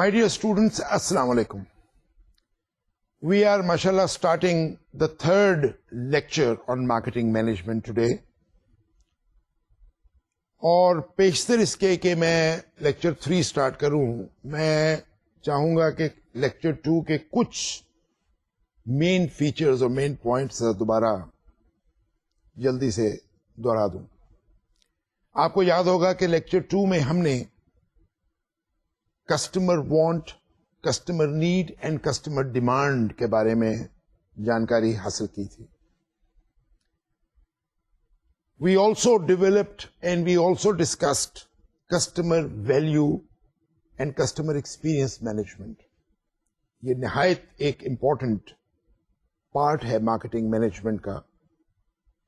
My dear students, Assalamu alaikum. We are, mashallah, starting the third lecture on marketing management today. اور پیشتر اس کے میں lecture 3 start کروں، میں چاہوں گا کہ لیکچر 2 کے کچھ مین فیچرز اور مین پوائنٹس دوبارہ جلدی سے دوہرا دوں. آپ کو یاد ہوگا کہ لیکچر 2 میں ہم نے customer want, customer need and customer demand کے بارے میں جانکاری حاصل کی تھی. We also developed and we also discussed customer value and customer experience management. یہ نہایت ایک امپورٹنٹ پارٹ ہے مارکیٹنگ مینجمنٹ کا.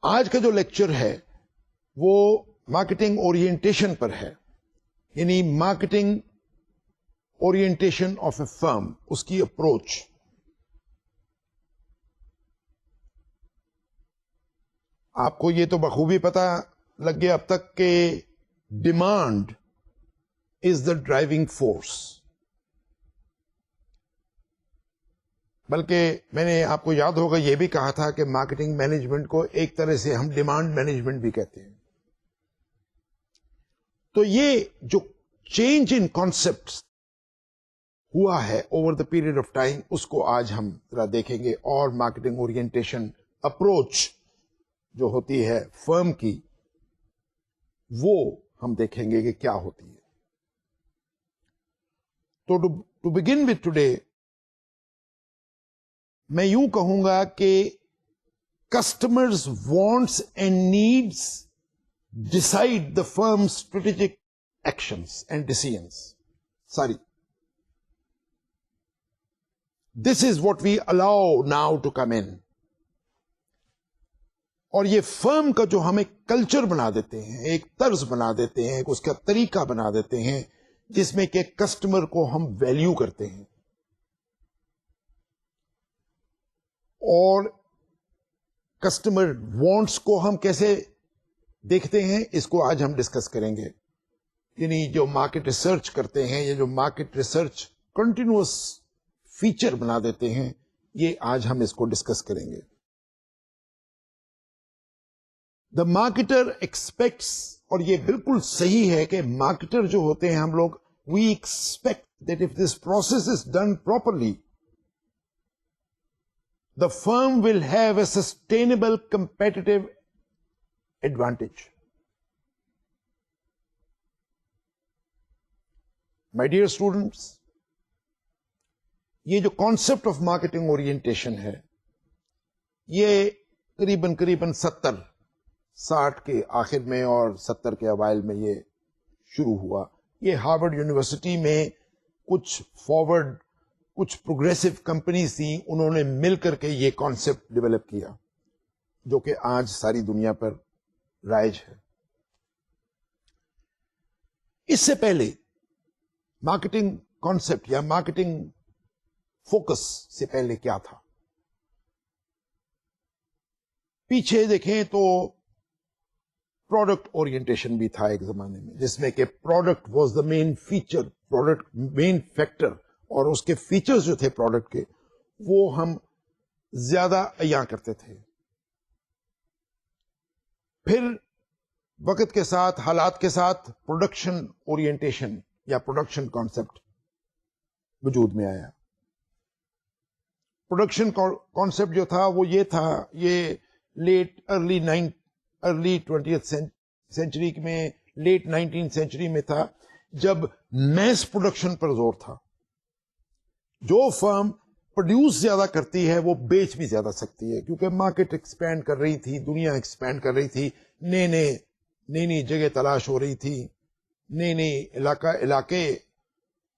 آج کا جو لیکچر ہے وہ مارکیٹنگ اورینٹیشن پر ہے، یعنی مارکیٹنگ اورینٹیشن آف اے فرم، اس کی اپروچ. آپ کو یہ تو بخوبی پتا لگ گیا اب تک کہ demand is the driving force. بلکہ میں نے آپ کو یاد ہوگا یہ بھی کہا تھا کہ مارکیٹنگ مینجمنٹ کو ایک طرح سے ہم ڈیمانڈ مینجمنٹ بھی کہتے ہیں. تو یہ جو چینج ان کانسیپٹ ہوا ہے over the period of time, اس کو آج ہم ذرا دیکھیں گے، اور مارکیٹنگ اورینٹیشن اپروچ جو ہوتی ہے فرم کی وہ ہم دیکھیں گے کہ کیا ہوتی ہے. تو ٹو بگن وتھ ٹوڈے میں یوں کہوں گا کہ customers wants and needs decide the firm strategic actions and decisions. Sorry this is what we allow now to come in. اور یہ فرم کا جو ہم ایک کلچر بنا دیتے ہیں، ایک طرز بنا دیتے ہیں، اس کا طریقہ بنا دیتے ہیں جس میں کہ کسٹمر کو ہم ویلیو کرتے ہیں. اور کسٹمر وانٹس کو ہم کیسے دیکھتے ہیں، اس کو آج ہم ڈسکس کریں گے. یعنی جو مارکیٹ ریسرچ کرتے ہیں، یا جو مارکیٹ ریسرچ کنٹینیوس فیچر بنا دیتے ہیں، یہ آج ہم اس کو ڈسکس کریں گے. دا مارکیٹر ایکسپیکٹس، اور یہ بالکل صحیح ہے کہ مارکیٹر جو ہوتے ہیں ہم لوگ، we expect that if this process is done properly the firm will have a sustainable competitive advantage. My dear students, یہ جو کانسیپٹ آف مارکیٹنگ اورینٹیشن ہے، یہ قریباً 60 کے آخر میں اور 70 کے اوائل میں یہ شروع ہوا. یہ ہارورڈ یونیورسٹی میں کچھ فارورڈ، کچھ پروگریسو کمپنیز تھیں، انہوں نے مل کر کے یہ کانسیپٹ ڈیولپ کیا، جو کہ آج ساری دنیا پر رائج ہے. اس سے پہلے مارکیٹنگ کانسیپٹ یا مارکیٹنگ فوکس سے پہلے کیا تھا؟ پیچھے دیکھیں تو پروڈکٹ اورینٹیشن بھی تھا ایک زمانے میں، جس میں کہ product was the main feature, product main factor, اور اس کے فیچرز جو تھے پروڈکٹ کے وہ ہم زیادہ عیاں کرتے تھے. پھر وقت کے ساتھ، حالات کے ساتھ، پروڈکشن اورینٹیشن یا پروڈکشن کانسیپٹ وجود میں آیا. پروڈکشن کانسیپٹ جو تھا وہ یہ تھا، یہ ارلی 20th سینچری میں، لیٹ 19th سینچری میں تھا، جب میس پروڈکشن پر زور تھا. جو فرم پروڈیوس زیادہ کرتی ہے وہ بیچ بھی زیادہ سکتی ہے، کیونکہ مارکیٹ ایکسپینڈ کر رہی تھی، دنیا ایکسپینڈ کر رہی تھی، نئی جگہ تلاش ہو رہی تھی، نئی علاقے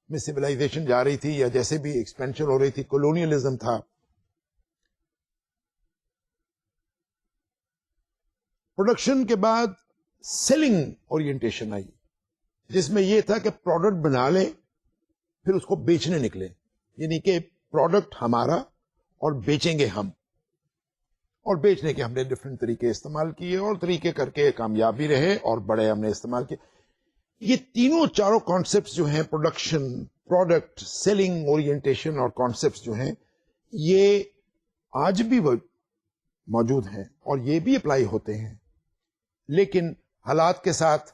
میں سویلائزیشن جا رہی تھی، یا جیسے بھی ایکسپینشن ہو رہی تھی، کولونیلزم تھا. پروڈکشن کے بعد سیلنگ اورینٹیشن آئی، جس میں یہ تھا کہ پروڈکٹ بنا لیں پھر اس کو بیچنے نکلے، یعنی کہ پروڈکٹ ہمارا اور بیچیں گے ہم. اور بیچنے کے ہم نے ڈفرینٹ طریقے استعمال کیے، اور طریقے کر کے کامیاب بھی رہے اور بڑے ہم نے استعمال کیے. یہ تینوں چاروں کانسیپٹس جو ہیں، پروڈکشن، پروڈکٹ سیلنگ اورینٹیشن اور کانسیپٹس جو ہیں یہ آج بھی موجود ہیں اور یہ بھی اپلائی ہوتے ہیں، لیکن حالات کے ساتھ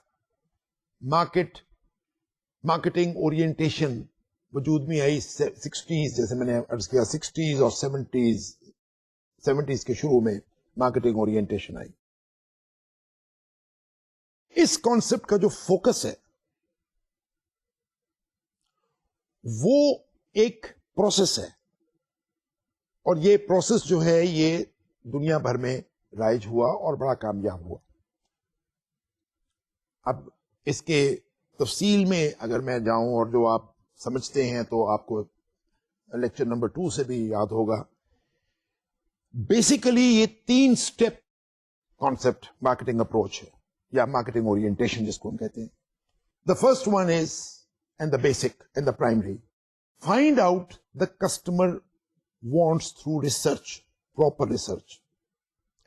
مارکیٹنگ اورینٹیشن وجود میں آئی 60s، جیسے میں نے عرض کیا 60s اور 70s کے شروع میں مارکیٹنگ اورینٹیشن آئی. اس کانسیپٹ کا جو فوکس ہے وہ ایک پروسیس ہے، اور یہ پروسیس جو ہے یہ دنیا بھر میں رائج ہوا اور بڑا کامیاب ہوا. اب اس کے تفصیل میں اگر میں جاؤں اور جو آپ سمجھتے ہیں تو آپ کو لیکچر نمبر 2 سے بھی یاد ہوگا. بیسیکلی یہ 3 سٹیپ کانسیپٹ مارکیٹنگ اپروچ ہے یا مارکیٹنگ اورینٹیشن جس کو ہم کہتے ہیں. The first one is and the basic and the primary, find out the customer wants through research, proper research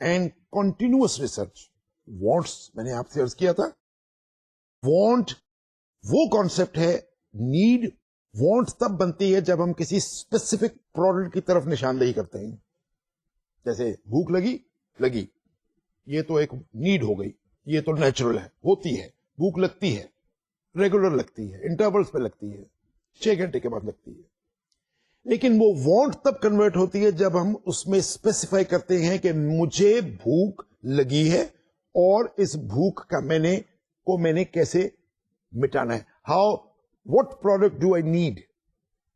and continuous research. Wants میں نے آپ سے عرض کیا تھا، وانٹ وہ کانسیپٹ ہے، نیڈ وانٹ تب بنتی ہے جب ہم کسی اسپیسیفک پروڈکٹ کی طرف نشاندہی کرتے ہیں. جیسے بھوک لگی، یہ تو ایک نیڈ ہو گئی، یہ تو نیچرل ہے، ہوتی ہے، بھوک لگتی ہے، ریگولر لگتی ہے، انٹرولز پہ لگتی ہے، 6 گھنٹے کے بعد لگتی ہے. لیکن وہ وانٹ تب کنورٹ ہوتی ہے جب ہم اس میں اسپیسیفائی کرتے ہیں کہ مجھے بھوک لگی ہے اور اس بھوک کا میں نے کیسے مٹانا ہے. what product do I need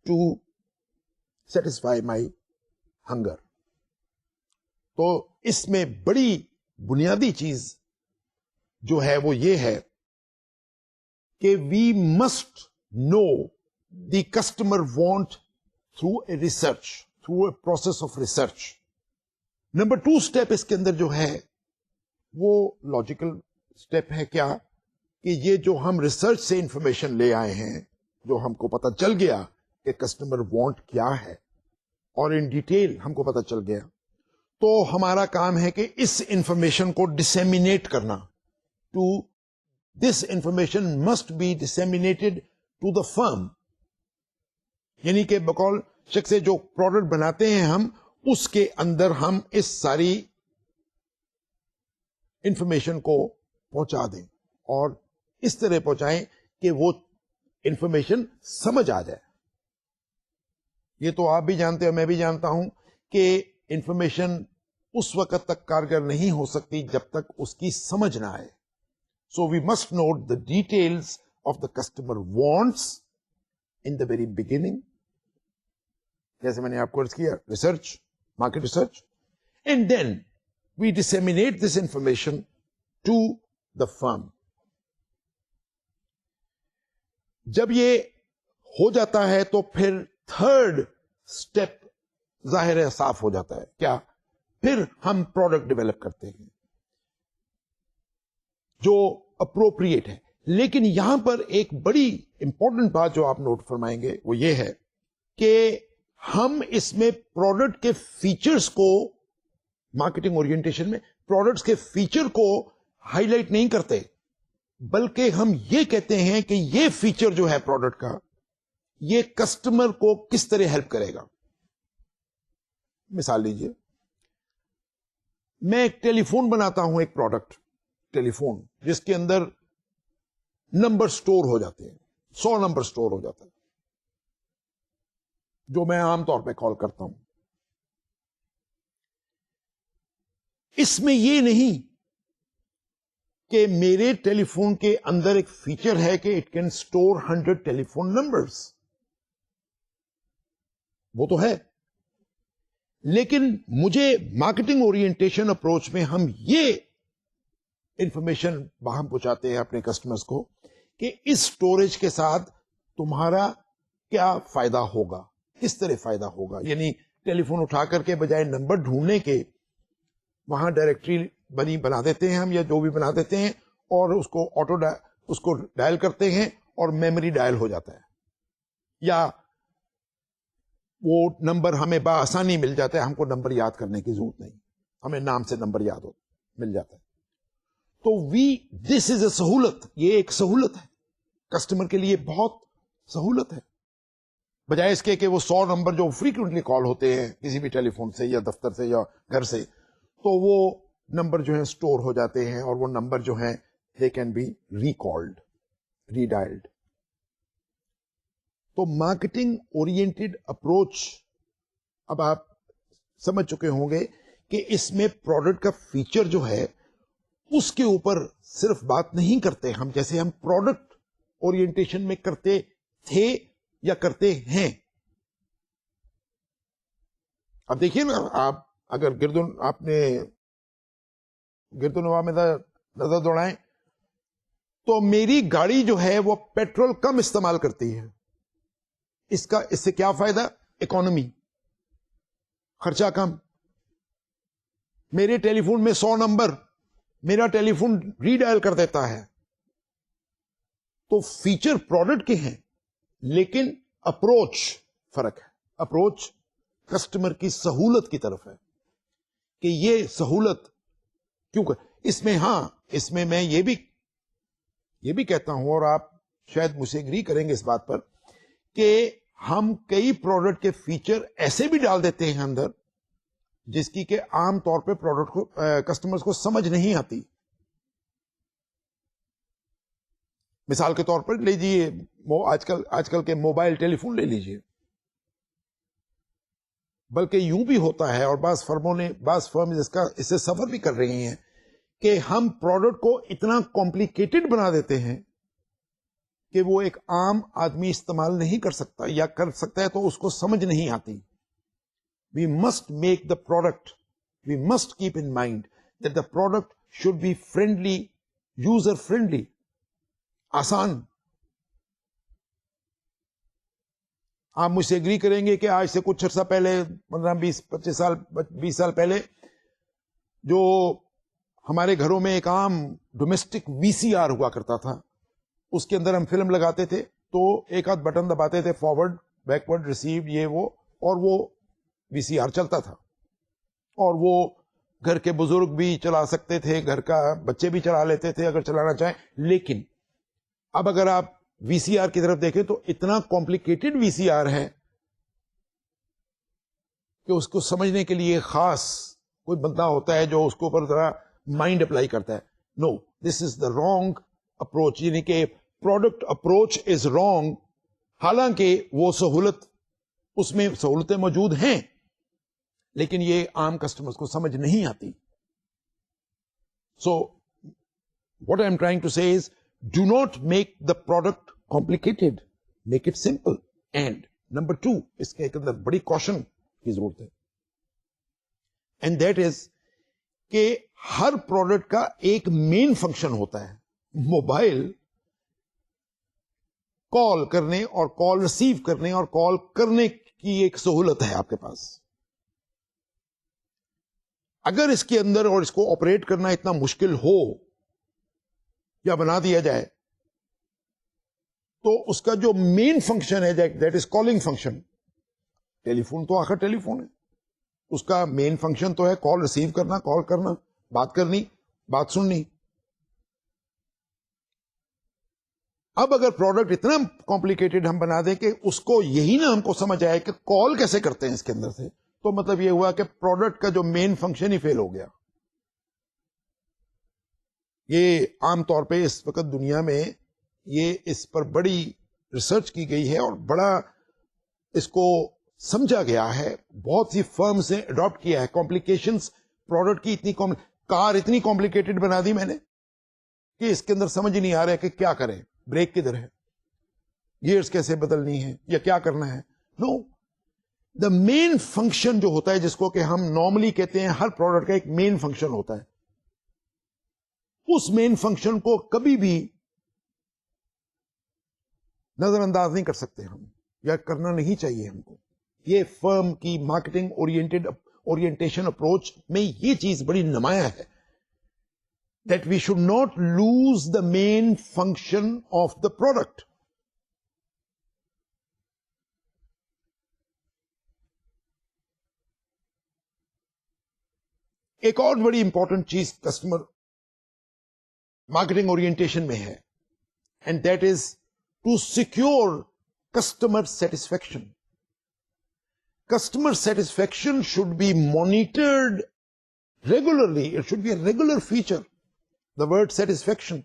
to satisfy my hunger. تو اس میں بڑی بنیادی چیز جو ہے وہ یہ ہے کہ we must know the customer want through a research, through a process of research. Number 2 step اس کے اندر جو ہے وہ لاجیکل اسٹیپ ہے. کیا کہ یہ جو ہم ریسرچ سے انفارمیشن لے آئے ہیں، جو ہم کو پتا چل گیا کہ کسٹمر وانٹ کیا ہے اور ان ڈیٹیل ہم کو پتا چل گیا، تو ہمارا کام ہے کہ اس انفارمیشن کو ڈسیمینیٹ کرنا. This information must be disseminated to the firm. یعنی کہ بقول شخص جو پروڈکٹ بناتے ہیں ہم، اس کے اندر ہم اس ساری انفارمیشن کو پہنچا دیں اور اس طرح پہنچائیں کہ وہ انفارمیشن سمجھ آ جائے. یہ تو آپ بھی جانتے ہیں، میں بھی جانتا ہوں کہ انفارمیشن اس وقت تک کارگر نہیں ہو سکتی جب تک اس کی سمجھ نہ آئے. So we must note the details of the customer wants in the very beginning, جیسے میں نے آپ کو عرض کیا، research, market research, and then we disseminate this information to the firm. جب یہ ہو جاتا ہے تو پھر 3rd اسٹیپ ظاہر ہے صاف ہو جاتا ہے. کیا؟ پھر ہم پروڈکٹ ڈیولپ کرتے ہیں جو اپروپریٹ ہے. لیکن یہاں پر ایک بڑی امپورٹنٹ بات جو آپ نوٹ فرمائیں گے وہ یہ ہے کہ ہم اس میں پروڈکٹ کے فیچرز کو، مارکیٹنگ اورینٹیشن میں پروڈکٹس کے فیچر کو ہائی لائٹ نہیں کرتے، بلکہ ہم یہ کہتے ہیں کہ یہ فیچر جو ہے پروڈکٹ کا، یہ کسٹمر کو کس طرح ہیلپ کرے گا. مثال لیجئے، میں ایک ٹیلی فون بناتا ہوں، ایک پروڈکٹ ٹیلی فون جس کے اندر نمبر سٹور ہو جاتے ہیں، 100 نمبر سٹور ہو جاتا ہے جو میں عام طور پہ کال کرتا ہوں. اس میں یہ نہیں کہ میرے ٹیلی فون کے اندر ایک فیچر ہے کہ it can store 100 telephone numbers, وہ تو ہے، لیکن مجھے مارکیٹنگ اورینٹیشن اپروچ میں ہم یہ انفارمیشن باہم پہنچاتے ہیں اپنے کسٹمرز کو کہ اس سٹوریج کے ساتھ تمہارا کیا فائدہ ہوگا، کس طرح فائدہ ہوگا. یعنی ٹیلی فون اٹھا کر کے بجائے نمبر ڈھونڈنے کے وہاں ڈائریکٹری بنا دیتے ہیں ہم، یا جو بھی بنا دیتے ہیں، اور اس کو اس کو ڈائل کرتے ہیں اور میموری ڈائل ہو جاتا ہے، یا وہ نمبر ہمیں بآسانی مل جاتا ہے. ہم کو نمبر یاد کرنے کی ضرورت نہیں، ہمیں نام سے نمبر یاد مل جاتا ہے. تو دس از اے سہولت، یہ ایک سہولت ہے کسٹمر کے لیے، بہت سہولت ہے. بجائے اس کے کہ وہ 100 نمبر جو فریکوینٹلی کال ہوتے ہیں کسی بھی ٹیلی فون سے یا دفتر سے یا گھر سے, تو وہ نمبر جو ہیں اسٹور ہو جاتے ہیں اور وہ نمبر جو ہیں دے کین بی ریکالڈ, ریڈائلڈ. تو مارکیٹنگ اورینٹڈ اپروچ اب آپ سمجھ چکے ہوں گے کہ اس میں پروڈکٹ کا فیچر جو ہے اس کے اوپر صرف بات نہیں کرتے ہم, جیسے ہم پروڈکٹ اورینٹیشن میں کرتے تھے یا کرتے ہیں. اب دیکھیے نا, آپ اگر آپ نے گرد و نواح میں نظر دوڑائیں تو میری گاڑی جو ہے وہ پیٹرول کم استعمال کرتی ہے. اس سے کیا فائدہ؟ اکانومی, خرچہ کم. میرے ٹیلی فون میں 100 نمبر, میرا ٹیلی فون ریڈائل کر دیتا ہے. تو فیچر پروڈکٹ کے ہیں لیکن اپروچ فرق ہے. اپروچ کسٹمر کی سہولت کی طرف ہے کہ یہ سہولت کیوں اس میں, ہاں اس میں میں یہ بھی کہتا ہوں, اور آپ شاید مجھ سے اگری کریں گے اس بات پر, کہ ہم کئی پروڈکٹ کے فیچر ایسے بھی ڈال دیتے ہیں اندر جس کی کہ عام طور پہ پروڈکٹ کو کسٹمرز کو سمجھ نہیں آتی. مثال کے طور پر لیجیے آج کل کے موبائل ٹیلی فون لے لیجیے. بلکہ یوں بھی ہوتا ہے, اور بعض فرم اس سے سفر بھی کر رہی ہیں, کہ ہم پروڈکٹ کو اتنا کمپلیکیٹڈ بنا دیتے ہیں کہ وہ ایک عام آدمی استعمال نہیں کر سکتا, یا کر سکتا ہے تو اس کو سمجھ نہیں آتی. We must make the product, we must keep in mind that the product should be friendly, user friendly, آسان. آپ مجھ سے اگری کریں گے کہ آج سے کچھ عرصہ پہلے 15-20 سال پہلے جو ہمارے گھروں میں ایک عام ڈومیسٹک VCR ہوا کرتا تھا, اس کے اندر ہم فلم لگاتے تھے تو ایک آدھ بٹن دباتے تھے, فارورڈ, بیکورڈ, ریسیو, یہ وہ, اور وہ VCR چلتا تھا. اور وہ گھر کے بزرگ بھی چلا سکتے تھے, گھر کا بچے بھی چلا لیتے تھے اگر چلانا چاہیں. لیکن اب اگر آپ VCR کی طرف دیکھیں تو اتنا کمپلیکیٹڈ VCR ہے کہ اس کو سمجھنے کے لیے خاص کوئی بندہ ہوتا ہے جو اس کو اوپر ذرا مائنڈ اپلائی کرتا ہے. نو, دس از دا رانگ اپروچ, یعنی کہ پروڈکٹ اپروچ از رانگ. حالانکہ وہ سہولت, اس میں سہولتیں موجود ہیں لیکن یہ عام کسٹمرز کو سمجھ نہیں آتی. So what I am trying to say is, do not make the product complicated, make it simple. And number 2, اس کے اندر بڑی کوشن کی ضرورت ہے, and that is کہ ہر پروڈکٹ کا ایک مین فنکشن ہوتا ہے. موبائل کال کرنے اور کال ریسیو کرنے اور کال کرنے کی ایک سہولت ہے آپ کے پاس. اگر اس کے اندر اور اس کو آپریٹ کرنا اتنا مشکل ہو یا بنا دیا جائے تو اس کا جو مین فنکشن ہے that is calling function, telephone تو آخر ٹیلی فون ہے, اس کا مین فنکشن تو ہے کال ریسیو کرنا, کال کرنا, بات کرنی, بات سننی. اب اگر پروڈکٹ اتنا کمپلیکیٹڈ ہم بنا دیں کہ اس کو یہی نہ ہم کو سمجھ آئے کہ کال کیسے کرتے ہیں اس کے اندر سے, تو مطلب یہ ہوا کہ پروڈکٹ کا جو مین فنکشن ہی فیل ہو گیا. یہ عام طور پہ اس وقت دنیا میں یہ اس پر بڑی ریسرچ کی گئی ہے اور بڑا اس کو سمجھا گیا ہے. بہت سی فرمز نے اڈاپٹ کیا ہے. کمپلیکیشنز پروڈکٹ کی کار اتنی کمپلیکیٹڈ بنا دی میں نے کہ اس کے اندر سمجھ ہی نہیں آ رہا ہے کہ کیا کریں, بریک کدھر ہے, گیئرز کیسے بدلنی ہے, یا کیا کرنا ہے. نو, دا مین فنکشن جو ہوتا ہے جس کو کہ ہم نارملی کہتے ہیں, ہر پروڈکٹ کا ایک مین فنکشن ہوتا ہے, اس مین فنکشن کو کبھی بھی نظر انداز نہیں کر سکتے ہم, یا کرنا نہیں چاہیے ہم کو. یہ فرم کی مارکیٹنگ اورینٹیشن اپروچ میں یہ چیز بڑی نمایاں ہے, that we should not lose the main function of the product. ایک اور بڑی انپورٹنٹ چیز کسٹمر مارکیٹنگ اورینٹیشن میں ہے, and that is to secure customer satisfaction. customer satisfaction should be monitored regularly. It should be a regular feature, the word satisfaction.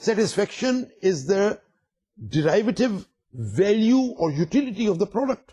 Satisfaction is the derivative value or utility of the product.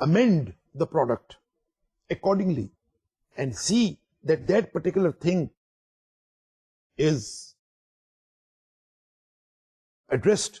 amend the product accordingly and see that that particular thing is addressed.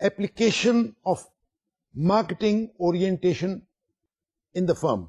application of marketing orientation in the firm.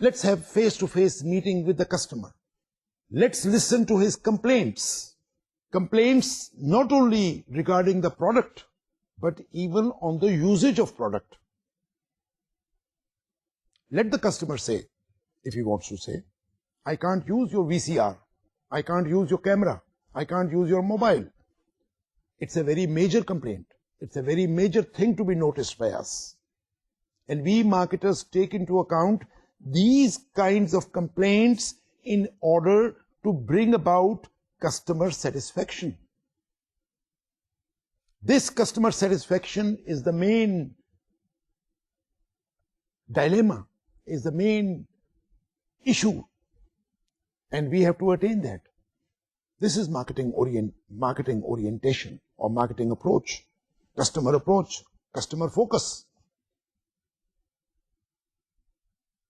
let's have face-to-face meeting with the customer. Let's listen to his complaints. Complaints not only regarding the product, but even on the usage of product. Let the customer say, if he wants to say, I can't use your VCR, I can't use your camera, I can't use your mobile. It's a very major complaint. It's a very major thing to be noticed by us. And we marketers take into account these kinds of complaints in order to bring about customer satisfaction. This customer satisfaction is the main dilemma, is the main issue, and we have to attain that. This is marketing orientation or marketing approach, customer focus.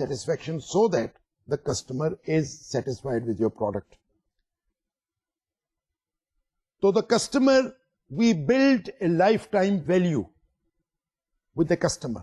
satisfaction so that the customer is satisfied with your product. So the customer, we build a lifetime value with the customer.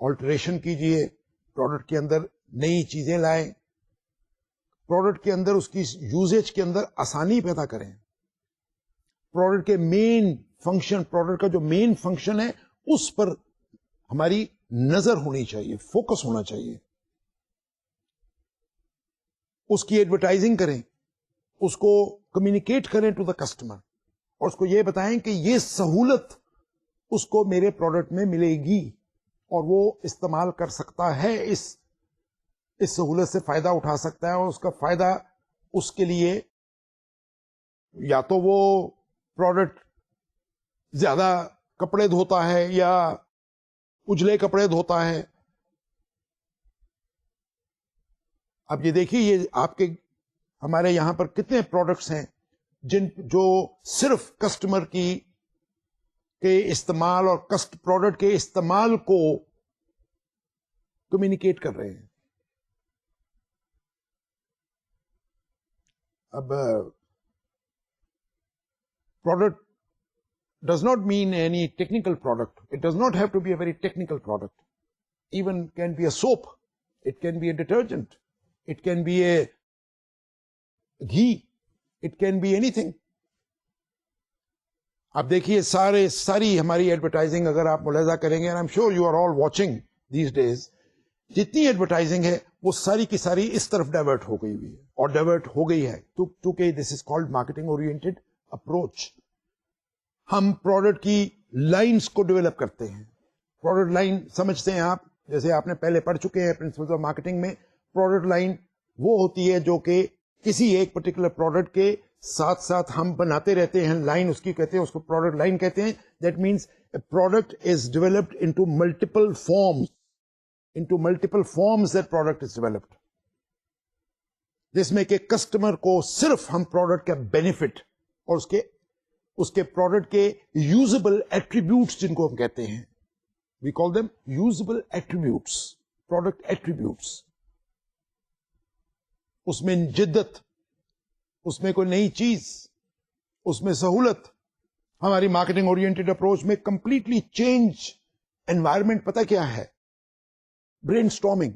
Alteration کیجئے، product کے اندر نئی چیزیں لائیں، product کے اندر اس کی usage کے اندر آسانی پیدا کریں، پروڈکٹ کے مین فنکشن، پروڈکٹ کا جو مین فنکشن ہے اس پر ہماری نظر ہونی چاہیے، فوکس ہونا چاہیے، اس کی ایڈورٹائزنگ کریں، اس کو کمیونیکیٹ کریں ٹو دا کسٹمر، اور اس کو یہ بتائیں کہ یہ سہولت اس کو میرے پروڈکٹ میں ملے گی اور وہ استعمال کر سکتا ہے، اس سہولت سے فائدہ اٹھا سکتا ہے، اور اس کا فائدہ اس کے لیے یا تو وہ پروڈکٹ زیادہ کپڑے دھوتا ہے یا اجلے کپڑے دھوتا ہے. اب یہ دیکھیے، یہ آپ کے ہمارے یہاں پر کتنے پروڈکٹس ہیں جو صرف کسٹمر کے استعمال اور پروڈکٹ کے استعمال کو کمیونیکیٹ کر رہے ہیں. اب product does not mean any technical product. It does not have to be a very technical product. Even can be a soap. It can be a detergent. It can be a ghee. It can be anything. اب دیکھیے ساری ہماری advertising اگر آپ ملاحظہ کریں گے، I'm sure you are all watching these days، جتنی ایڈورٹائزنگ ہے وہ ساری کی ساری اس طرف ڈائیورٹ ہو گئی ہوئی ہے اور ڈائیورٹ ہو گئی ہے کیونکہ this is called marketing oriented approach. ہم پروڈکٹ کی لائنز کو ڈیولپ کرتے ہیں. پروڈکٹ لائن سمجھتے ہیں آپ، جیسے آپ نے پہلے پڑھ چکے ہیں پرنسپلز آف مارکیٹنگ میں. پروڈکٹ لائن وہ ہوتی ہے جو کہ کسی ایک پرٹیکولر پروڈکٹ کے ساتھ ساتھ ہم بناتے رہتے ہیں. لائن اس کی کہتے ہیں، اس کو پروڈکٹ لائن کہتے ہیں. That means a product is developed into multiple forms. Into multiple forms that product is developed, جس میں کہ کسٹمر کو صرف ہم پروڈکٹ کا بینیفٹ اور اس کے پروڈکٹ کے یوزبل ایٹریبیوٹس جن کو ہم کہتے ہیں، we call them usable attributes, product attributes. اس میں جدت، اس میں کوئی نئی چیز، اس میں سہولت. ہماری مارکیٹنگ اورینٹڈ اپروچ میں کمپلیٹلی چینج انوائرمنٹ پتہ کیا ہے؟ Brain storming.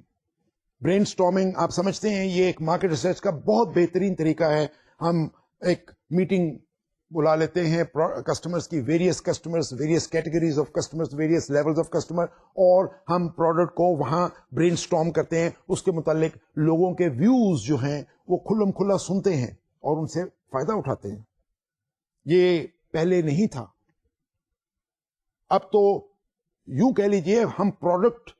برین سٹارمنگ آپ سمجھتے ہیں یہ ایک مارکیٹ ریسرچ کا بہت بہترین طریقہ ہے. ہم ایک میٹنگ بلا لیتے ہیں کسٹمرز کی، various customers, various categories of customers, various levels of customer, اور ہم پروڈکٹ کو وہاں برین سٹارم کرتے ہیں. اس کے متعلق لوگوں کے ویوز جو ہیں وہ کھلم کھلا سنتے ہیں اور ان سے فائدہ اٹھاتے ہیں. یہ پہلے نہیں تھا. اب تو یوں کہہ لیجئے ہم پروڈکٹ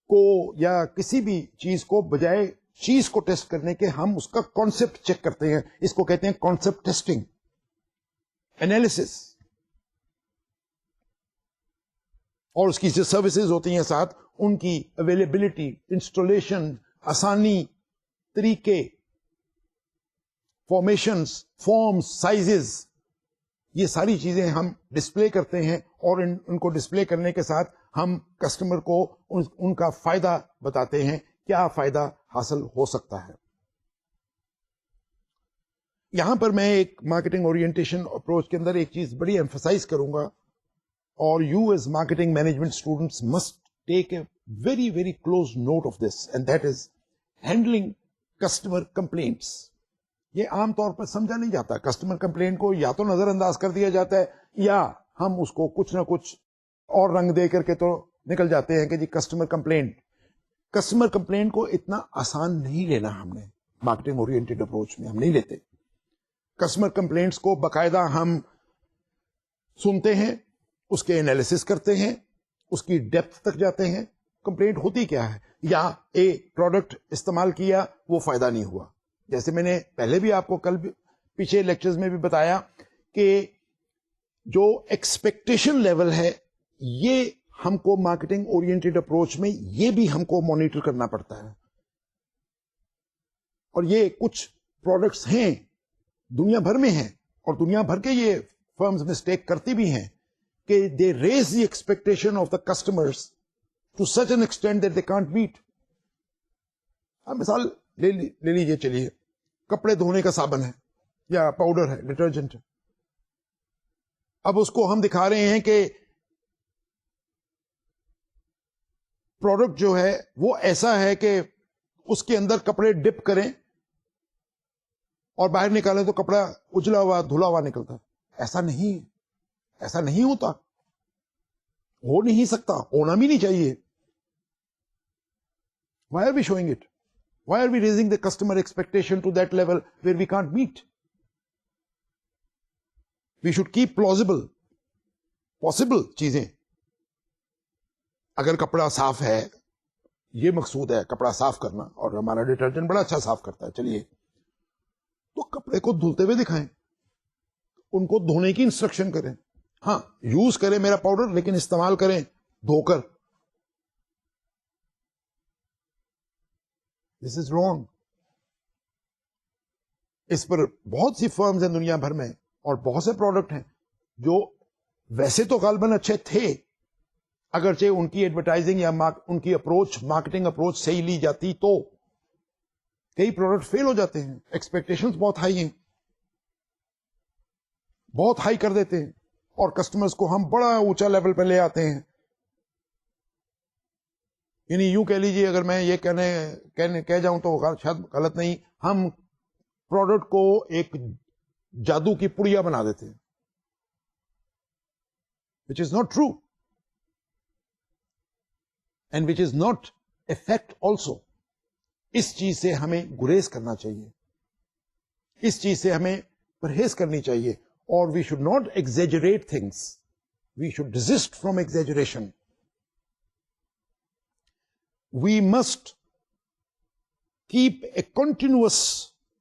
کو یا کسی بھی چیز کو بجائے چیز کو ٹیسٹ کرنے کے ہم اس کا کانسیپٹ چیک کرتے ہیں. اس کو کہتے ہیں کانسیپٹ ٹیسٹنگ، انالیسس. اور اس کی جو سروسز ہوتی ہیں ساتھ، ان کی اویلیبلٹی، انسٹالیشن، آسانی، طریقے، فارمیشنز، فارمز، سائزز، یہ ساری چیزیں ہم ڈسپلے کرتے ہیں. اور ان کو ڈسپلے کرنے کے ساتھ ہم کسٹمر کو ان کا فائدہ بتاتے ہیں، کیا فائدہ حاصل ہو سکتا ہے. یہاں پر میں ایک مارکیٹنگ اورینٹیشن اپروچ کے اندر ایک چیز بڑی ایمفسائز کروں گا، اور you as marketing management students must take a very very close note of this, and that is handling customer complaints. یہ عام طور پر سمجھا نہیں جاتا. کسٹمر کمپلینٹ کو یا تو نظر انداز کر دیا جاتا ہے، یا ہم اس کو کچھ نہ کچھ اور رنگ دے کر کے تو نکل جاتے ہیں کہ جی کسٹمر کمپلینٹ. کسٹمر کمپلینٹ کو اتنا آسان نہیں لینا. ہم نے مارکیٹنگ اورینٹڈ اپروچ میں ہم نہیں لیتے. کسٹمر کمپلینٹس کو باقاعدہ ہم سنتے ہیں، اس کے انالیسس کرتے ہیں، اس کی ڈیپتھ تک جاتے ہیں. کمپلینٹ ہوتی کیا ہے؟ یا پروڈکٹ استعمال کیا، وہ فائدہ نہیں ہوا. جیسے میں نے پہلے بھی آپ کو کل پیچھے لیکچرز میں بھی بتایا کہ جو ایکسپیکٹیشن لیول ہے، یہ ہم کو مارکیٹنگ اورینٹڈ اپروچ میں یہ بھی ہم کو مانیٹر کرنا پڑتا ہے. اور یہ کچھ پروڈکٹس ہیں دنیا بھر میں ہیں، اور دنیا بھر کے یہ فرمز مسٹیک کرتی بھی ہیں کہ they raise the expectation of the customers to such an extent that they can't meet. مثال لے لیجیے، چلیے کپڑے دھونے کا صابن ہے یا پاؤڈر ہے، ڈٹرجنٹ ہے. اب اس کو ہم دکھا رہے ہیں کہ پروڈکٹ جو ہے وہ ایسا ہے کہ اس کے اندر کپڑے ڈپ کریں اور باہر نکالیں تو کپڑا اجلا ہوا دھلا ہوا نکلتا ہے. ایسا نہیں ہے, ایسا نہیں ہوتا, ہو نہیں سکتا, ہونا بھی نہیں چاہیے. Why are we showing it? Why are we raising the customer expectation to that level where we can't meet? We should keep plausible, possible چیزیں. اگر کپڑا صاف ہے, یہ مقصود ہے کپڑا صاف کرنا, اور ہمارا ڈٹرجنٹ بڑا اچھا صاف کرتا ہے, چلیے تو کپڑے کو دھلتے ہوئے دکھائیں, ان کو دھونے کی انسٹرکشن کریں. ہاں, یوز کریں میرا پاؤڈر, لیکن استعمال کریں دھو کر. دس از رانگ. اس پر بہت سی فرمز ہیں دنیا بھر میں, اور بہت سے پروڈکٹ ہیں جو ویسے تو غالباً اچھے تھے, اگرچہ ان کی ایڈورٹائزنگ یا ان کی اپروچ, مارکیٹنگ اپروچ صحیح لی جاتی تو کئی پروڈکٹ فیل ہو جاتے ہیں. ایکسپیکٹیشنز بہت ہائی ہیں, بہت ہائی کر دیتے ہیں, اور کسٹمرز کو ہم بڑا اونچا لیول پہ لے آتے ہیں. یعنی یوں کہہ لیجیے, اگر میں یہ کہہ جاؤں تو شاید غلط نہیں, ہم پروڈکٹ کو ایک جادو کی پڑیا بنا دیتے ہیں, which is not true and which is not effect also. اس چیز سے ہمیں گریز کرنا چاہیے, اس چیز سے ہمیں پرہیز کرنی چاہیے, اور we should not exaggerate things. We should desist from exaggeration. We must keep a continuous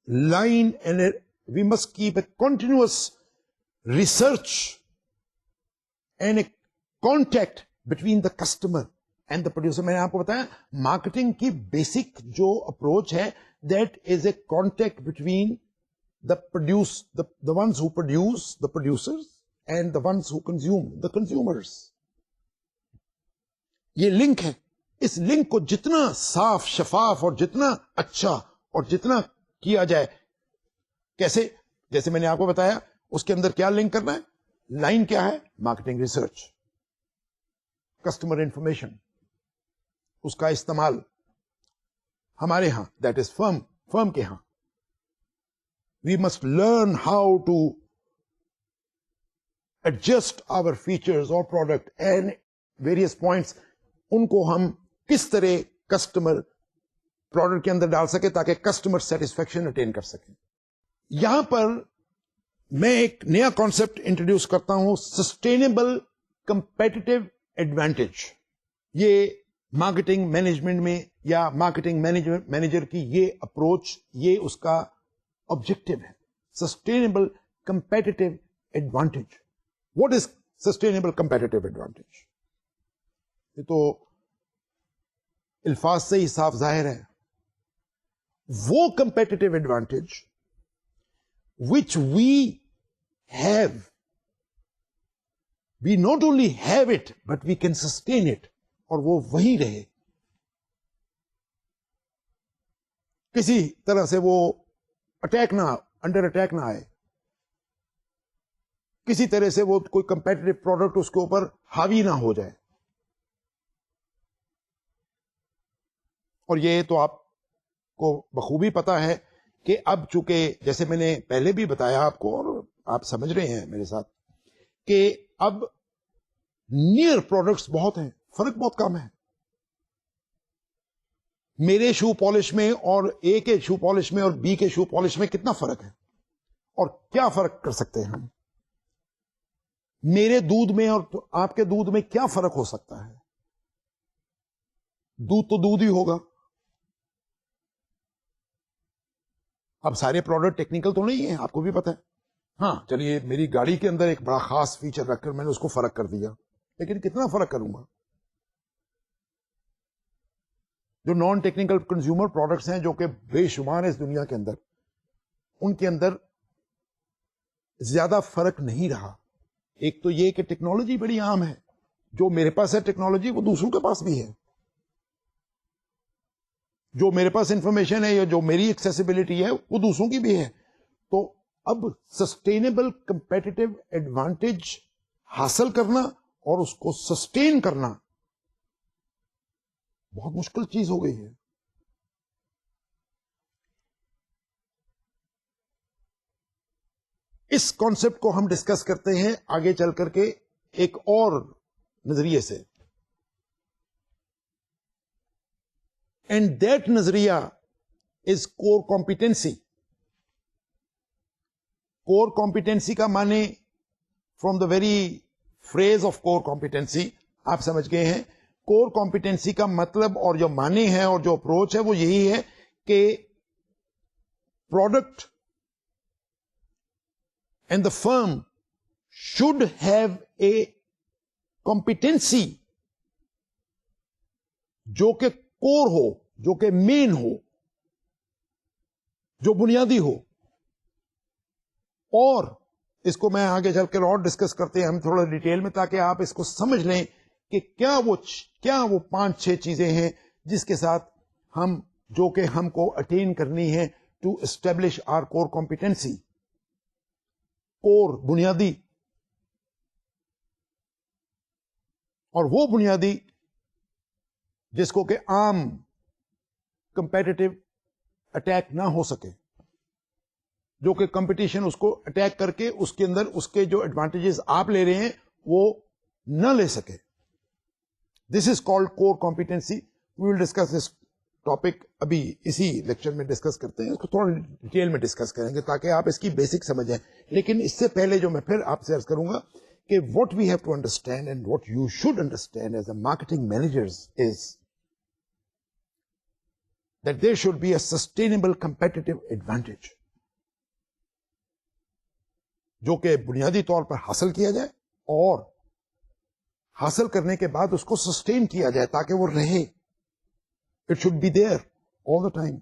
line and we must keep a continuous research and a contact between the customer and the producer. میں نے آپ کو بتایا marketing کی basic جو approach ہے, that is a contact between the ones who produce, the producers, and the ones who consume, the consumers. یہ link ہے. اس لنک کو جتنا صاف شفاف اور جتنا اچھا اور جتنا کیا جائے, کیسے, جیسے میں نے آپ کو بتایا اس کے اندر کیا لنک کرنا ہے, لائن کیا ہے, مارکیٹنگ ریسرچ, کسٹمر انفارمیشن, اس کا استعمال ہمارے ہاں, دیٹ از فرم کے ہاں. We must learn how to adjust our features or product and various points. ان کو ہم کس طرح کسٹمر پروڈکٹ کے اندر ڈال سکے تاکہ کسٹمر سیٹسفیکشن اٹین کر سکیں. یہاں پر میں ایک نیا کانسیپٹ انٹروڈیوس کرتا ہوں, سسٹینیبل کمپیٹیٹو ایڈوانٹیج. یہ مارکیٹنگ مینجمنٹ میں یا مارکیٹنگ مینیجر کی یہ اپروچ, یہ اس کا آبجیکٹو ہے. Sustainable competitive advantage. What is sustainable competitive advantage? یہ تو الفاظ سے ہی صاف ظاہر ہے. وہ competitive advantage which we have, we not only have it but we can sustain it, اور وہ وہیں رہے. کسی طرح سے وہ اٹیک نہ, انڈر اٹیک نہ آئے, کسی طرح سے وہ کوئی کمپیٹیٹو پروڈکٹ اس کے اوپر حاوی نہ ہو جائے. اور یہ تو آپ کو بخوبی پتا ہے کہ اب چونکہ جیسے میں نے پہلے بھی بتایا آپ کو, اور آپ سمجھ رہے ہیں میرے ساتھ, کہ اب نیئر پروڈکٹس بہت ہیں, فرق بہت کم ہے. میرے شو پالش میں اور اے کے شو پالش میں اور بی کے شو پالش میں کتنا فرق ہے, اور کیا فرق کر سکتے ہیں ہم. میرے دودھ میں اور آپ کے دودھ میں کیا فرق ہو سکتا ہے؟ دودھ تو دودھ ہی ہوگا. اب سارے پروڈکٹ ٹیکنیکل تو نہیں ہیں, آپ کو بھی پتا ہے. ہاں چلیے, میری گاڑی کے اندر ایک بڑا خاص فیچر رکھ کر میں نے اس کو فرق کر دیا, لیکن کتنا فرق کروں گا؟ جو نان ٹیکنیکل کنزیومر پروڈکٹس ہیں جو کہ بے شمار ہے اس دنیا کے اندر, ان کے اندر زیادہ فرق نہیں رہا. ایک تو یہ کہ ٹیکنالوجی بڑی عام ہے, جو میرے پاس ہے ٹیکنالوجی وہ دوسروں کے پاس بھی ہے. جو میرے پاس انفارمیشن ہے یا جو میری ایکسیسیبلٹی ہے وہ دوسروں کی بھی ہے. تو اب سسٹینیبل کمپیٹیٹو ایڈوانٹیج حاصل کرنا اور اس کو سسٹین کرنا, بہت مشکل چیز ہو گئی ہے. اس کانسیپٹ کو ہم ڈسکس کرتے ہیں آگے چل کر کے ایک اور نظریے سے. اینڈ دیٹ نظریہ از کور کمپیٹنسی. کور کمپیٹنسی کا معنی from the very phrase of core competency آپ سمجھ گئے ہیں. کور کمپیٹنسی کا مطلب اور جو معنی ہے اور جو اپروچ ہے وہ یہی ہے کہ product and the firm should have a competency جو کہ کور ہو, جو کہ مین ہو, جو بنیادی ہو. اور اس کو میں آگے چل کر اور ڈسکس کرتے ہیں ہم تھوڑا ڈیٹیل میں, تاکہ آپ اس کو سمجھ لیں کہ کیا وہ 5-6 چیزیں ہیں جس کے ساتھ ہم, جو کہ ہم کو اٹین کرنی ہے to establish our core competency. Core بنیادی, اور وہ بنیادی جس کو کہ عام کمپیٹیٹو اٹیک نہ ہو سکے, جو کہ کمپٹیشن اس کو اٹیک کر کے اس کے اندر اس کے جو ایڈوانٹیجز آپ لے رہے ہیں وہ نہ لے سکے. This is called core competency. We will discuss this topic ابھی اسی لیکچر میں ڈسکس کرتے ہیں, اس کو تھوڑا ڈیٹیل میں ڈسکس کریں گے تاکہ آپ اس کی بیسک سمجھیں. لیکن اس سے پہلے جو میں پھر آپ سے عرض کروں گا کہ what we have to understand and what you should understand as a marketing managers is that there should be a sustainable competitive advantage, جو کہ بنیادی طور پر حاصل کیا جائے اور حاصل کرنے کے بعد اس کو سسٹین کیا جائے تاکہ وہ رہے. It should be there all the time.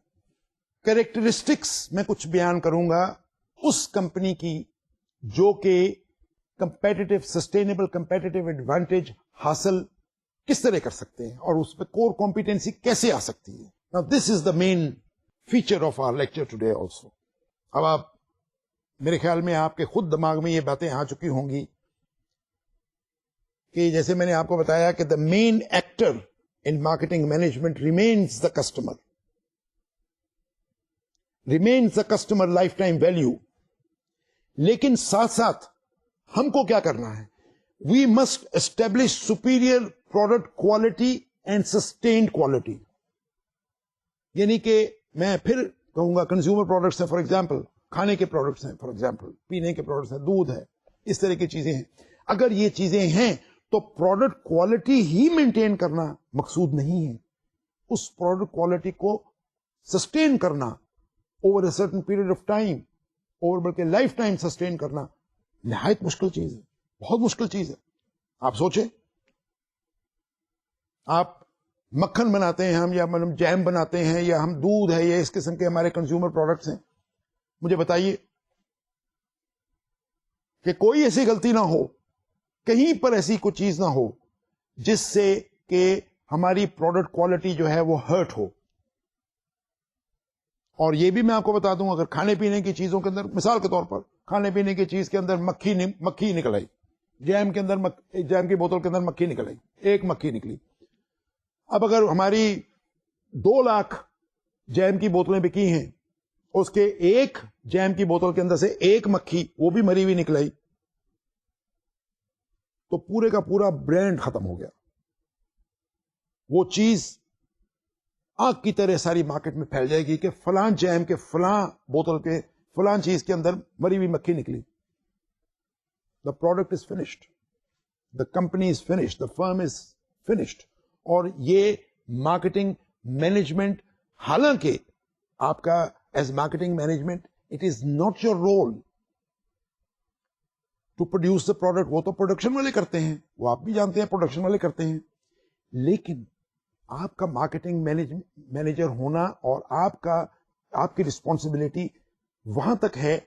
Characteristics میں کچھ بیان کروں گا اس کمپنی کی جو کہ کمپیٹیٹو سسٹینیبل کمپیٹیٹو ایڈوانٹیج حاصل کس طرح کر سکتے ہیں اور اس پہ کور کمپیٹنسی کیسے آ سکتی ہے. Now this is the main feature of our lecture today also. اب آپ میرے خیال میں آپ کے خود دماغ میں یہ باتیں آ چکی ہوں گی کہ جیسے میں نے آپ کو بتایا کہ the main actor in marketing management remains the customer, remains the customer lifetime value. لیکن ساتھ ساتھ ہم کو کیا کرنا ہے, we must establish superior product quality and sustained quality. یعنی کہ میں پھر کہوں گا کنزیومر پروڈکٹس ہیں, فار ایگزامپل کھانے کے پروڈکٹس ہیں, فار ایگزامپل پینے کے پروڈکٹس ہیں, دودھ ہے, اس طرح کی چیزیں ہیں. اگر یہ چیزیں ہیں تو پروڈکٹ کوالٹی ہی مینٹین کرنا مقصود نہیں ہے, اس پروڈکٹ کوالٹی کو سسٹین کرنا over a certain period of time, over بلکہ لائف ٹائم سسٹین کرنا نہایت مشکل چیز ہے, بہت مشکل چیز ہے. آپ سوچیں, آپ مکھن بناتے ہیں ہم, یا جیم بناتے ہیں, یا ہم دودھ ہے, یا اس قسم کے ہمارے کنزیومر پروڈکٹس ہیں. مجھے بتائیے کہ کوئی ایسی غلطی نہ ہو, کہیں پر ایسی کوئی چیز نہ ہو جس سے کہ ہماری پروڈکٹ کوالٹی جو ہے وہ ہرٹ ہو. اور یہ بھی میں آپ کو بتا دوں, اگر کھانے پینے کی چیزوں کے اندر, مثال کے طور پر کھانے پینے کی چیز کے اندر مکھی نکل آئی, جیم کے اندر جیم کی بوتل کے اندر مکھی نکل آئی, ایک مکھی نکلی. اب اگر ہماری 2 لاکھ جیم کی بوتلیں بکی ہیں, اس کے ایک جیم کی بوتل کے اندر سے ایک مکھی وہ بھی مری ہوئی نکل آئی, تو پورے کا پورا برانڈ ختم ہو گیا. وہ چیز آگ کی طرح ساری مارکیٹ میں پھیل جائے گی کہ فلاں جیم کے فلاں بوتل کے فلاں چیز کے اندر مری ہوئی مکھی نکلی. The product is finished, the company is finished, the firm is finished. اور یہ مارکیٹنگ مینجمنٹ, حالانکہ آپ کا as marketing management it is not your role to produce the product, وہ تو پروڈکشن والے کرتے ہیں, وہ آپ بھی جانتے ہیں پروڈکشن والے کرتے ہیں. لیکن آپ کا مارکیٹنگ مینیجر ہونا اور آپ کی رسپانسبلٹی وہاں تک ہے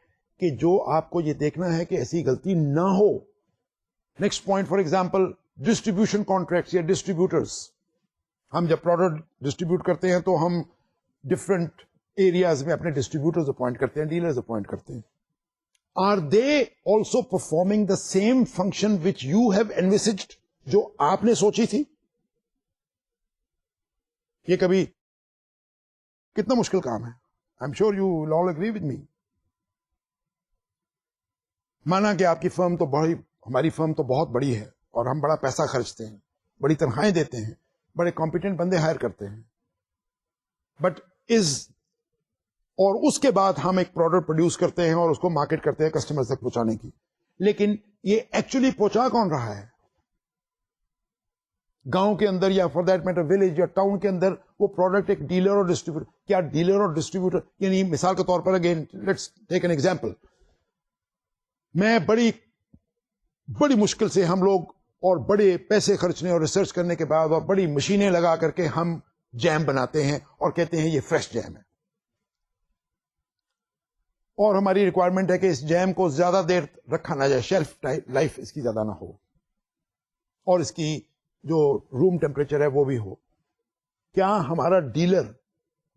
کہ جو آپ کو یہ دیکھنا ہے کہ ایسی غلطی نہ ہو. Next point, for example distribution contracts یا ڈسٹریبیوٹرس. ہم جب پروڈکٹ ڈسٹریبیوٹ کرتے ہیں تو ہم ڈفرنٹ ایریاز میں اپنے ڈسٹریبیوٹرز اپوائنٹ کرتے ہیں, ڈیلرز اپوائنٹ کرتے ہیں. Are they also performing the same function which you have envisaged, جو آپ نے سوچی تھی؟ یہ کبھی کتنا مشکل کام ہے. I am sure you will all agree with me. مانا کہ آپ کی فرم تو بڑی، ہماری فرم تو بہت بڑی ہے اور ہم بڑا پیسہ خرچتے ہیں، بڑی تنخواہیں دیتے ہیں، بڑے کمپیٹنٹ بندے ہائر کرتے ہیں، بٹ اور اس کے بعد ہم ایک پروڈکٹ پروڈیوس کرتے ہیں اور اس کو مارکیٹ کرتے ہیں کسٹمر تک پہنچانے کی. لیکن یہ ایکچولی پہنچا کون رہا ہے؟ گاؤں کے اندر یا فار دیٹ میٹر ولیج یا ٹاؤن کے اندر وہ پروڈکٹ ایک ڈیلر اور ڈسٹریبیوٹر. کیا ڈیلر اور ڈسٹریبیوٹر، یعنی مثال کے طور پر again let's take an example, میں بڑی مشکل سے ہم لوگ اور بڑے پیسے خرچنے اور ریسرچ کرنے کے بعد اور بڑی مشینیں لگا کر کے ہم جیم بناتے ہیں اور کہتے ہیں یہ فریش جیم ہے، اور ہماری ریکوائرمنٹ ہے کہ اس جیم کو زیادہ دیر رکھا نہ جائے، شیلف لائف اس کی زیادہ نہ ہو، اور اس کی جو روم ٹیمپریچر ہے وہ بھی ہو. کیا ہمارا ڈیلر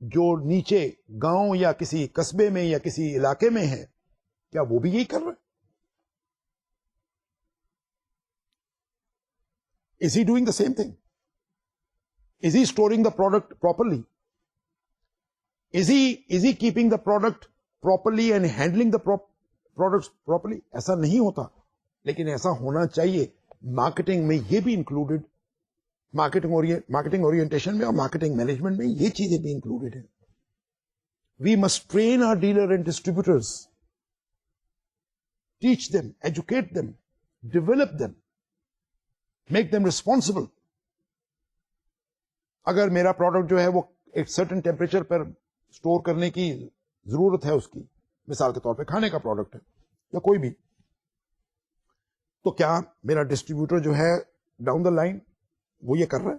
جو نیچے گاؤں یا کسی قصبے میں یا کسی علاقے میں ہے، کیا وہ بھی یہی کر رہا ہے؟ Is he doing the same thing? Is he storing the product properly? Is he keeping the product properly and handling the products properly? ایسا نہیں ہوتا، لیکن ایسا ہونا چاہیے. مارکیٹنگ میں یہ بھی انکلوڈیڈ، مارکیٹنگ اورینٹیشن میں اور مارکیٹنگ مینجمنٹ میں یہ چیزیں بھی انکلوڈیڈ ہیں. We must train our dealer and distributors, teach them, educate them, develop them, make them responsible. اگر میرا پروڈکٹ جو ہے وہ ایک سرٹن ٹیمپریچر پر سٹور کرنے کی ضرورت ہے اس کی، مثال کے طور پہ کھانے کا پروڈکٹ ہے یا کوئی بھی، تو کیا میرا ڈسٹریبیوٹر جو ہے ڈاؤن دا لائن وہ یہ کر رہا ہے؟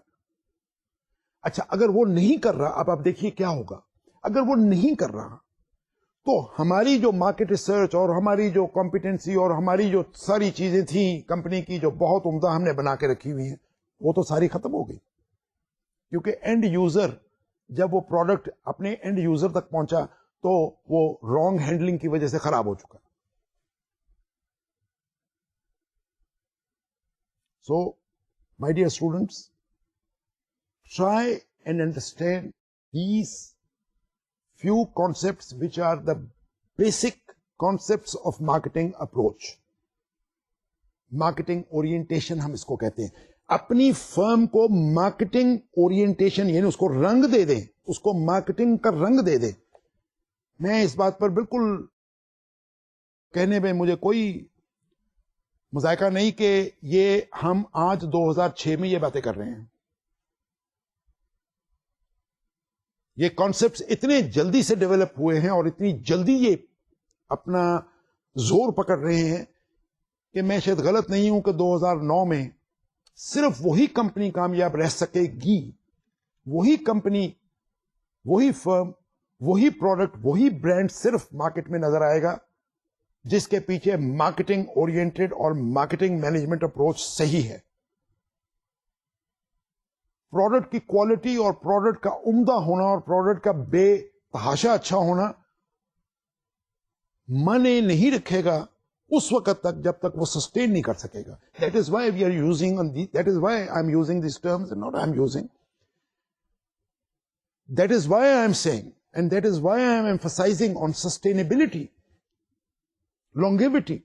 اچھا، اگر وہ نہیں کر رہا، اب آپ دیکھیے کیا ہوگا. اگر وہ نہیں کر رہا تو ہماری جو مارکیٹ ریسرچ اور ہماری جو کمپیٹنسی اور ہماری جو ساری چیزیں تھیں کمپنی کی جو بہت عمدہ ہم نے بنا کے رکھی ہوئی ہیں، وہ تو ساری ختم ہو گئی. کیونکہ اینڈ یوزر جب وہ پروڈکٹ اپنے اینڈ یوزر تک پہنچا تو وہ رانگ ہینڈلنگ کی وجہ سے خراب ہو چکا. So my dear students, try and understand these few concepts which are the basic concepts of marketing approach. Marketing orientation ہم اس کو کہتے ہیں. اپنی فرم کو مارکیٹنگ اورینٹیشن، یعنی اس کو رنگ دے دیں، اس کو مارکیٹنگ کا رنگ دے دیں. میں اس بات پر بالکل کہنے میں مجھے کوئی مذائقہ نہیں کہ یہ ہم آج 2006 میں یہ باتیں کر رہے ہیں. یہ کانسیپٹس اتنے جلدی سے ڈیولپ ہوئے ہیں اور اتنی جلدی یہ اپنا زور پکڑ رہے ہیں کہ میں شاید غلط نہیں ہوں کہ 2009 میں صرف وہی کمپنی کامیاب رہ سکے گی، وہی کمپنی، وہی فرم، وہی پروڈکٹ، وہی برانڈ صرف مارکیٹ میں نظر آئے گا جس کے پیچھے مارکیٹنگ اورینٹڈ اور مارکیٹنگ مینجمنٹ اپروچ صحیح ہے. پروڈکٹ کی کوالٹی اور پروڈکٹ کا عمدہ ہونا اور پروڈکٹ کا بے تحاشا اچھا ہونا معنی نہیں رکھے گا اس وقت تک جب تک وہ سسٹین نہیں کر سکے گا. That is why we are using that is why I am using these terms not I am using. That is why I am seeing and that is why I am emphasizing on sustainability, longevity,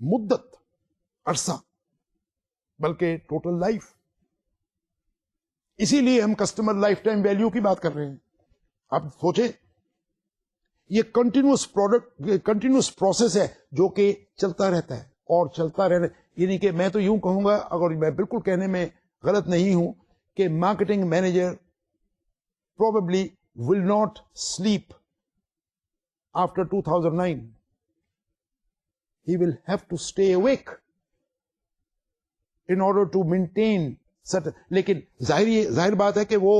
مدت، عرصہ، بلکہ total life. اسی لیے ہم customer life time value کی بات کر رہے ہیں. آپ سوچیں، یہ کنٹینیوس پروسیس ہے جو کہ چلتا رہتا ہے اور چلتا رہنا. یعنی کہ میں تو یوں کہوں گا، اگر میں بالکل کہنے میں غلط نہیں ہوں، کہ marketing manager probably will not sleep after 2009. He will have to stay awake in order to maintain certain. لیکن ظاہر بات ہے کہ وہ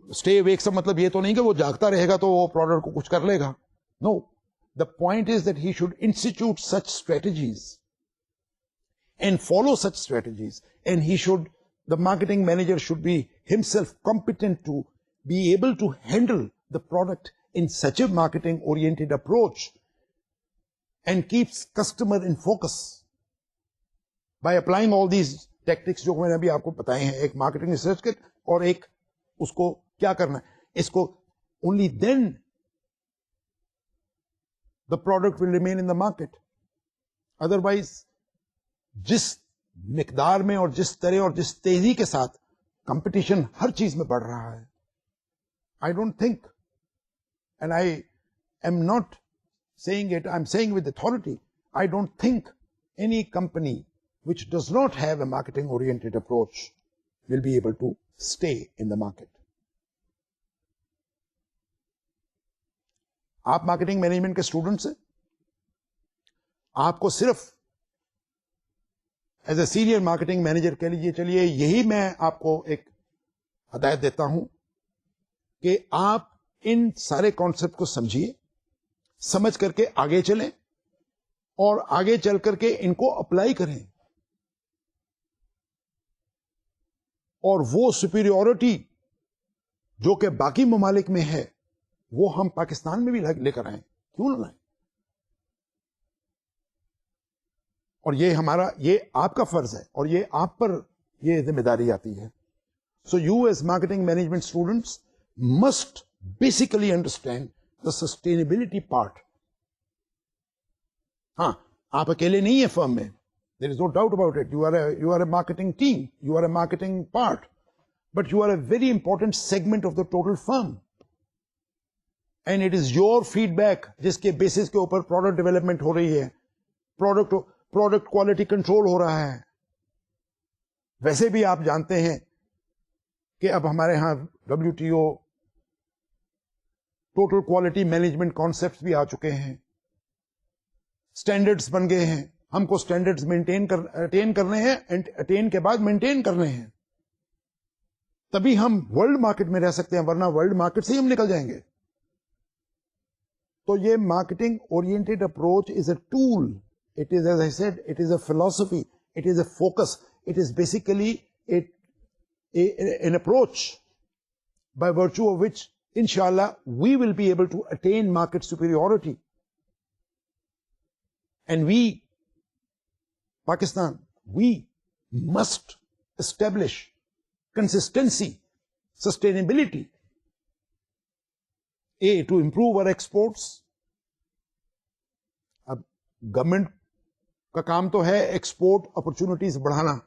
اسٹے اویک سے مطلب یہ تو نہیں کہ وہ جاگتا رہے گا تو وہ پروڈکٹ کو کچھ کر لے گا. No, the point is that he should institute such strategies and follow such strategies and he should the marketing manager should be himself competent to be able to handle the product in such a marketing oriented approach and keeps customer in focus by applying all these tactics جو میں نے ابھی آپ کو بتائے ہیں, ایک marketing research کٹ اور ایک اس کو کیا کرنا ہے, اس کو only then the product will remain in the market. Otherwise جس مقدار میں اور جس طرح اور جس تیزی کے ساتھ کمپٹیشن ہر چیز میں بڑھ رہا ہے, I don't think, and I am not saying it, I'm saying with authority, I don't think any company which does not have a marketing oriented approach will be able to stay in the market. آپ marketing management کے students ہیں, آپ کو صرف as a senior marketing manager کہہ لیجیے چلیے, یہی میں آپ کو ایک ہدایت دیتا ہوں کہ آپ ان سارے کانسیپٹ کو سمجھیے, سمجھ کر کے آگے چلیں اور آگے چل کر کے ان کو اپلائی کریں, اور وہ سپیریورٹی جو کہ باقی ممالک میں ہے وہ ہم پاکستان میں بھی لے کر آئیں, کیوں نہ لائیں؟ اور یہ ہمارا, یہ آپ کا فرض ہے اور یہ آپ پر یہ ذمہ داری آتی ہے. So you as marketing management students must basically understand the sustainability part. ہاں, آپ اکیلے نہیں ہیں فرم میں, there is no doubt about it. You are a marketing team, you are a marketing part, but you are a very important segment of the total firm. And it is your feedback جس کے basis کے اوپر product development ہو رہی ہے, product quality control ہو رہا ہے. ویسے بھی آپ جانتے ہیں کہ اب ہمارے ہاں WTO total quality management concept بھی آ چکے ہیں, اسٹینڈرڈس بن گئے ہیں, ہم کو اسٹینڈرڈس اٹین کرنے ہیں, اٹین کے بعد مینٹین کرنے ہیں, تبھی ہم ورلڈ مارکیٹ میں رہ سکتے ہیں, ورنہ ورلڈ مارکیٹ سے ہی ہم نکل جائیں گے. تو یہ marketing oriented approach is a tool, it is as I said, it is a philosophy, it is a focus, it is basically an approach by virtue of which inshallah we will be able to attain market superiority. And we, Pakistan, we must establish consistency, sustainability, to improve our exports. اب government کا کام تو ہے export opportunities بڑھانا,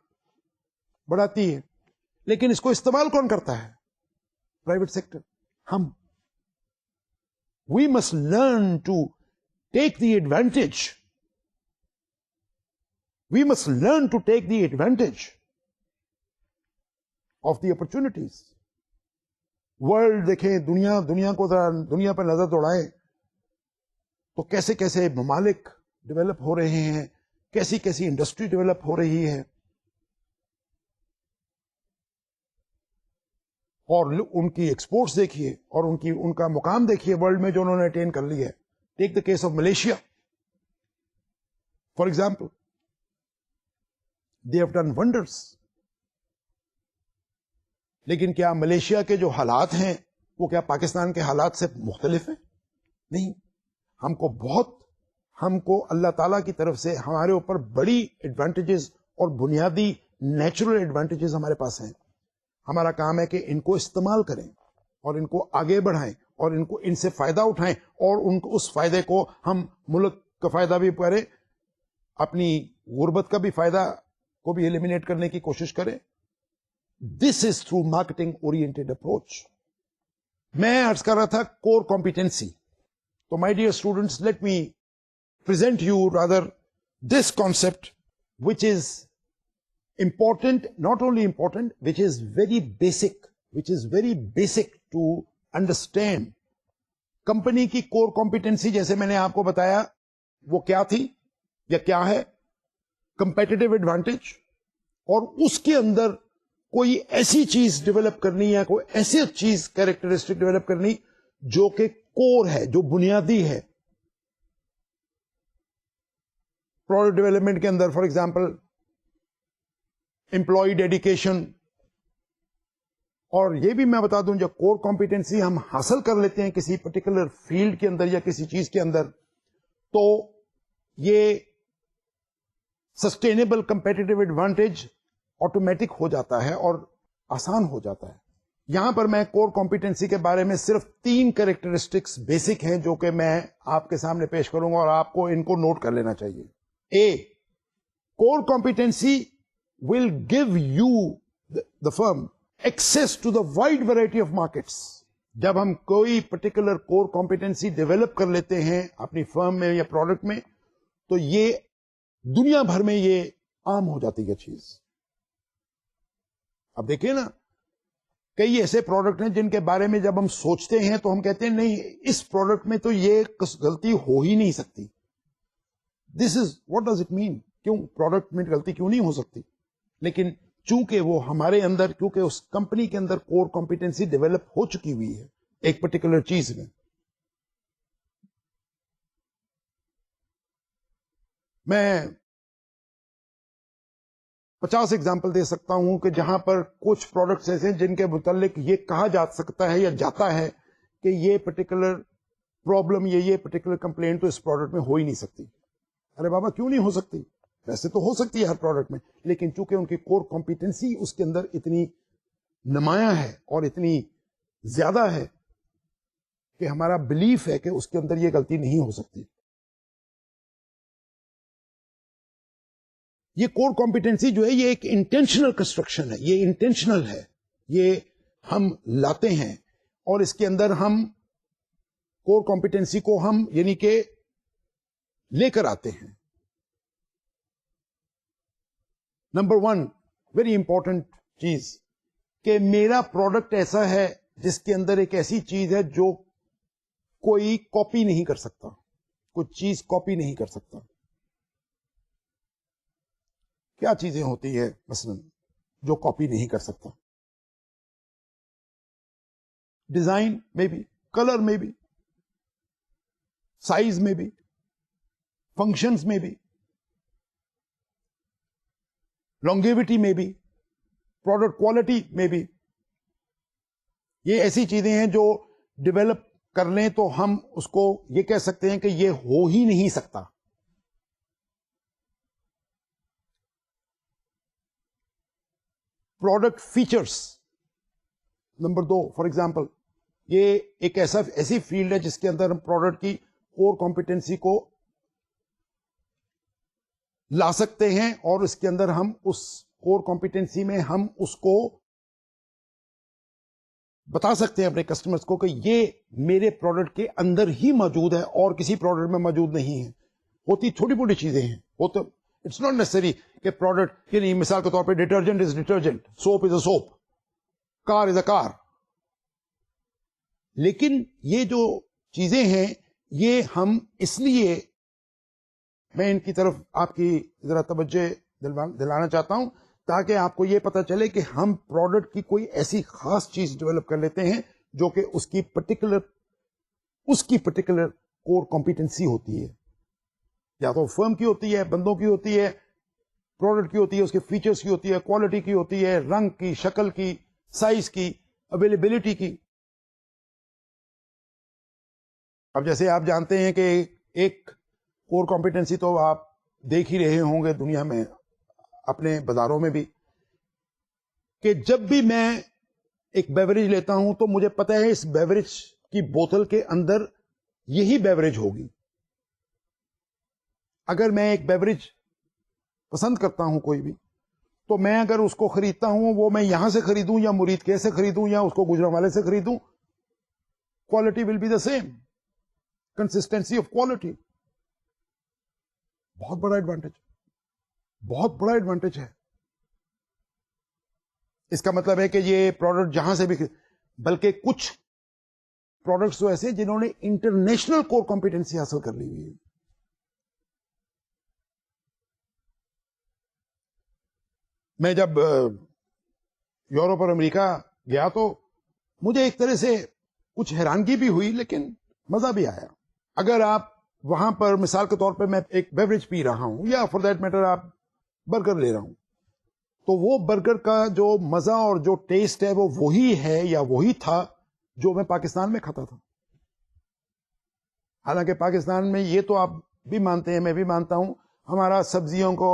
بڑھاتی ہے, لیکن اس کو استعمال کون کرتا ہے؟ Private sector. ہم we must learn to take the advantage, we must learn to take the advantage of the opportunities. World دیکھیں, دنیا کو ذرا دنیا پر نظر دوڑائیں تو کیسے کیسے ممالک ڈیولپ ہو رہے ہیں, کیسی کیسی انڈسٹری ڈیولپ ہو رہی ہے, اور ان کی ایکسپورٹس دیکھیے اور ان کا مقام دیکھیے ورلڈ میں جو انہوں نے اٹین کر لی ہے. Take the case of Malaysia for example, they have done wonders. لیکن کیا ملیشیا کے جو حالات ہیں وہ کیا پاکستان کے حالات سے مختلف ہیں؟ نہیں. ہم کو اللہ تعالی کی طرف سے ہمارے اوپر بڑی ایڈوانٹیجز اور بنیادی نیچرل ایڈوانٹیجز ہمارے پاس ہیں. ہمارا کام ہے کہ ان کو استعمال کریں اور ان کو آگے بڑھائیں اور ان سے فائدہ اٹھائیں, اور اس فائدے کو ہم ملک کا فائدہ بھی کریں, اپنی غربت کا بھی فائدہ کو بھی ایلیمینیٹ کرنے کی کوشش کریں. This is through marketing oriented approach. میں عرض کر رہا تھا کور کمپیٹنسی. تو my dear students, let me present you rather this concept which is important, not only important, which is very basic to understand. Company کی کور competency جیسے میں نے آپ کو بتایا وہ کیا تھی یا کیا ہے, کمپیٹیٹو ایڈوانٹیج, اور اس کے اندر کوئی ایسی چیز ڈیولپ کرنی یا کوئی ایسی چیز کیریکٹرسٹک ڈیولپ کرنی جو کہ کور ہے, جو بنیادی ہے. پروڈکٹ ڈیولپمنٹ کے اندر فار ایگزامپل امپلائی ڈیڈیکیشن, اور یہ بھی میں بتا دوں جب کور کمپیٹنسی ہم حاصل کر لیتے ہیں کسی پرٹیکولر فیلڈ کے اندر یا کسی چیز کے اندر, تو یہ سسٹینیبل کمپیٹیٹو ایڈوانٹیج آٹومیٹک ہو جاتا ہے اور آسان ہو جاتا ہے. یہاں پر میں کور کمپیٹنسی کے بارے میں صرف 3 کیریکٹرسٹکس بیسک ہیں جو کہ میں آپ کے سامنے پیش کروں گا اور آپ کو ان کو نوٹ کر لینا چاہیے. A, core competency will give you the firm access to the wide variety of markets. جب ہم کوئی پرٹیکولر کور کمپیٹنسی ڈیولپ کر لیتے ہیں اپنی فرم میں یا پروڈکٹ میں تو یہ دنیا بھر میں یہ عام ہو جاتی ہے چیز. اب دیکھیں نا, کئی ایسے پروڈکٹ ہیں جن کے بارے میں جب ہم سوچتے ہیں تو ہم کہتے ہیں نہیں اس پروڈکٹ میں تو یہ غلطی ہو ہی نہیں سکتی. This is what does it mean, کیوں پروڈکٹ میں غلطی کیوں نہیں ہو سکتی؟ لیکن چونکہ وہ ہمارے اندر, کیونکہ اس کمپنی کے اندر کور کمپیٹنسی ڈیولپ ہو چکی ہوئی ہے ایک پرٹیکولر چیز میں. میں 50 ایگزامپل دے سکتا ہوں کہ جہاں پر کچھ پروڈکٹس ایسے ہیں جن کے متعلق یہ کہا جا سکتا ہے یا جاتا ہے کہ یہ پرٹیکولر پرابلم یہ پرٹیکولر کمپلینٹ تو اس پروڈکٹ میں ہو ہی نہیں سکتی. ارے بابا کیوں نہیں ہو سکتی؟ ویسے تو ہو سکتی ہے ہر پروڈکٹ میں, لیکن چونکہ ان کی کور کمپیٹنسی اس کے اندر اتنی نمایاں ہے اور اتنی زیادہ ہے کہ ہمارا بلیف ہے کہ اس کے اندر یہ غلطی نہیں ہو سکتی. یہ کور کمپیٹنسی جو ہے یہ ایک انٹینشنل کنسٹرکشن ہے, یہ انٹینشنل ہے, یہ ہم لاتے ہیں اور اس کے اندر ہم کور کمپیٹنسی کو ہم یعنی کہ لے کر آتے ہیں. نمبر 1 ویری امپورٹنٹ چیز کہ میرا پروڈکٹ ایسا ہے جس کے اندر ایک ایسی چیز ہے جو کوئی کاپی نہیں کر سکتا, کوئی چیز کاپی نہیں کر سکتا. کیا چیزیں ہوتی ہے مثلا جو کاپی نہیں کر سکتا؟ ڈیزائن میں بھی, کلر میں بھی, سائز میں بھی, فنکشنز میں بھی, لانگیوٹی میں بھی, پروڈکٹ کوالٹی میں بھی. یہ ایسی چیزیں ہیں جو ڈیولپ کر لیں تو ہم اس کو یہ کہہ سکتے ہیں کہ یہ ہو ہی نہیں سکتا. Product features number 2 for example, یہ ایک ایسی فیلڈ ہے جس کے اندر ہم پروڈکٹ کی کور کمپیٹنسی کو لا سکتے ہیں اور اس کے اندر ہم اس کور کمپیٹنسی میں ہم اس کو بتا سکتے ہیں اپنے کسٹمرز کو کہ یہ میرے پروڈکٹ کے اندر ہی موجود ہے اور کسی پروڈکٹ میں موجود نہیں ہے. ہوتی چھوٹی موٹی چیزیں ہیں, وہ تو اٹس ناٹ نیسری کہ پروڈکٹ یعنی مثال کے طور پہ ڈٹرجنٹ از ڈٹرجنٹ, سوپ از اے سوپ, کار از اے کار. لیکن یہ جو چیزیں ہیں یہ ہم اس لیے, میں ان کی طرف آپ کی ذرا توجہ دلانا چاہتا ہوں تاکہ آپ کو یہ پتا چلے کہ ہم پروڈکٹ کی کوئی ایسی خاص چیز ڈیولپ کر لیتے ہیں جو کہ اس کی پرٹیکولر کور کمپیٹنسی ہوتی ہے. یا تو فرم کی ہوتی ہے, بندوں کی ہوتی ہے, پروڈکٹ کی ہوتی ہے, اس کے فیچرز کی ہوتی ہے, کوالٹی کی ہوتی ہے, رنگ کی, شکل کی, سائز کی, اویلیبلٹی کی. اب جیسے آپ جانتے ہیں کہ ایک کور کمپیٹنسی تو آپ دیکھ ہی رہے ہوں گے دنیا میں اپنے بازاروں میں بھی, کہ جب بھی میں ایک بیوریج لیتا ہوں تو مجھے پتا ہے اس بیوریج کی بوتل کے اندر یہی بیوریج ہوگی. اگر میں ایک بیوریج پسند کرتا ہوں کوئی بھی, تو میں اگر اس کو خریدتا ہوں وہ میں یہاں سے خریدوں یا مرید کے سے خریدوں یا اس کو گجرانوالے سے خریدوں, quality will be the same, consistency of quality. بہت بڑا ایڈوانٹیج, بہت بڑا ایڈوانٹیج ہے. اس کا مطلب ہے کہ یہ پروڈکٹ جہاں سے بھی, بلکہ کچھ پروڈکٹس تو ایسے جنہوں نے انٹرنیشنل کور کمپیٹنسی حاصل کر لی ہوئی ہے. میں جب یورپ اور امریکہ گیا تو مجھے ایک طرح سے کچھ حیرانگی بھی ہوئی لیکن مزہ بھی آیا. اگر آپ وہاں پر مثال کے طور پہ میں ایک بیوریج پی رہا ہوں یا فار دیٹ میٹر آپ برگر لے رہا ہوں, تو وہ برگر کا جو مزہ اور جو ٹیسٹ ہے وہ وہی ہے یا وہی تھا جو میں پاکستان میں کھاتا تھا. حالانکہ پاکستان میں یہ تو آپ بھی مانتے ہیں, میں بھی مانتا ہوں, ہمارا سبزیوں کو